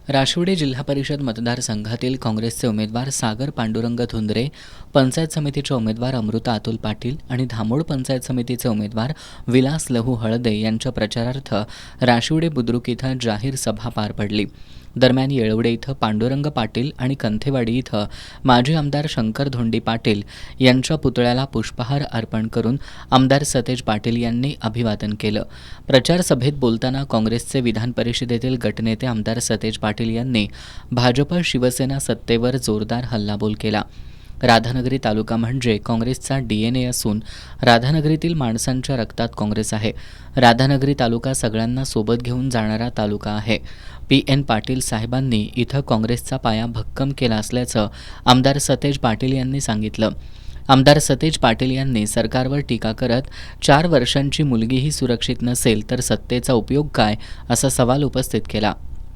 राशिवडे जिल्हा परिषद मतदारसंघातील काँग्रेसचे उमेदवार सागर पांडुरंग धुंद्रे, पंचायत समितीचे उमेदवार अमृता अतुल पाटील आणि धामोड पंचायत समितीचे उमेदवार विलास लहू हळदे यांच्या प्रचारार्थ राशिवडे बुद्रुक इथं जाहीर सभा पार पडली. दरम्यान येळवडे इथं पांडुरंग पाटील आणि कंथेवाडी इथं माजी आमदार शंकर धोंडी पाटील यांच्या पुतळ्याला पुष्पहार अर्पण करून आमदार सतेज पाटील यांनी अभिवादन केलं. प्रचार सभेत बोलताना काँग्रेसचे विधान परिषदेतील गटनेते आमदार सतेज पाटील यांनी भाजप शिवसेना सत्तेवर जोरदार हल्लाबोल केला. राधानगरी तालुका म्हणजे काँग्रेसचा DNA असून राधानगरीतील माणसांच्या रक्तात काँग्रेस आहे. राधानगरी तालुका सगळ्यांना सोबत घेऊन जाणारा तालुका आहे. PN पाटील साहेबांनी इथं काँग्रेसचा पाया भक्कम केला असल्याचं आमदार सतेज पाटील यांनी सांगितलं. आमदार सतेज पाटील यांनी सरकारवर टीका करत 4 वर्षांची मुलगीही सुरक्षित नसेल तर सत्तेचा उपयोग काय असा सवाल उपस्थित केला.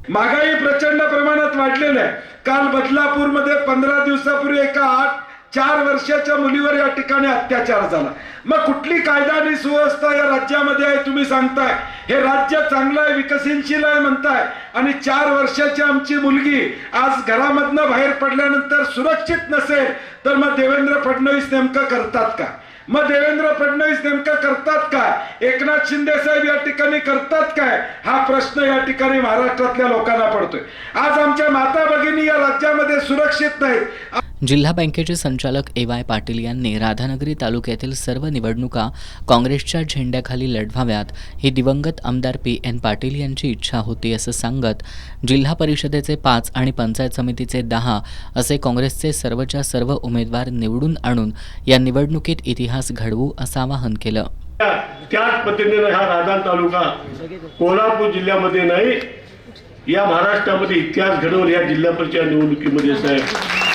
महागाई प्रचंड प्रमाणात वाढलेली आहे. काल बदलापूरमध्ये 15 दिवसापूर्वी एका 4 वर्षाच्या मुलीवर या ठिकाणी अत्याचार झाला. मग कुठली कायदा आणि सुव्यवस्था या राज्यामध्ये आहे तुम्ही सांगताय? हे राज्य चांगलं आहे, विकसनशील आहे म्हणताय आणि 4 वर्षाची आमची मुलगी आज घरामधनं बाहेर पडल्यानंतर सुरक्षित नसेल तर मग देवेंद्र फडणवीस नेमकं करतात का? देवेंद्र फडणवीस नेमकं करतात काय? एकनाथ शिंदे साहेब या ठिकाणी करतात काय? हा प्रश्न या ठिकाणी महाराष्ट्रातल्या लोकांना पडतोय. आज आमच्या माता भगिनी या राज्यामध्ये सुरक्षित नाहीत. जिल्हा बँकेचे संचालक AY पाटील यांनी राधानगरी तालुक्यातील सर्व निवडणुका काँग्रेसच्या झेंड्याखाली लढवाव्यात ही दिवंगत आमदार PN पाटील यांची इच्छा होती असं सांगत जिल्हा परिषदेचे 5 आणि पंचायत समितीचे 10 असे काँग्रेसचे सर्वच्या सर्व उमेदवार निवडून आणून या निवडणुकीत इतिहास घडवू असं आवाहन केलं. त्याच पद्धतीने हा राधान तालुका कोल्हापूर जिल्ह्यामध्ये नाही, या महाराष्ट्रामध्ये इतिहास घडवून या जिल्हा परिषद निवडणुकीमध्ये साहेब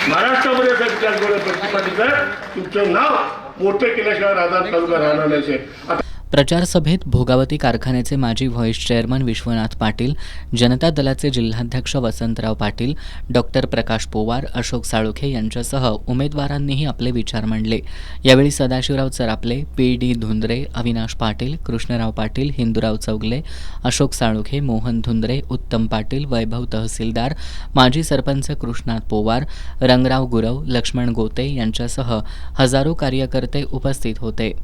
महाराष्ट्रामध्ये इतिहास घडवून तुमचं नाव मोठं केल्याशिवाय राधान तालुका राहणार नाही साहेब. प्रचार सभेत भोगावती कारखान्याचे माजी व्हाईस चेअरमन विश्वनाथ पाटील, जनता दलाचे जिल्हाध्यक्ष वसंतराव पाटील, डॉक्टर प्रकाश पोवार, अशोक साळुखे यांच्यासह उमेदवारांनीही आपले विचार मांडले. यावेळी सदाशिवराव चरापले, PD धुंद्रे, अविनाश पाटील, कृष्णराव पाटील, हिंदूराव चौगले, अशोक साळुखे, मोहन धुंद्रे, उत्तम पाटील, वैभव तहसीलदार, माजी सरपंच कृष्णात पोवार, रंगराव गुरव, लक्ष्मण गोते यांच्यासह हजारो कार्यकर्ते उपस्थित होते.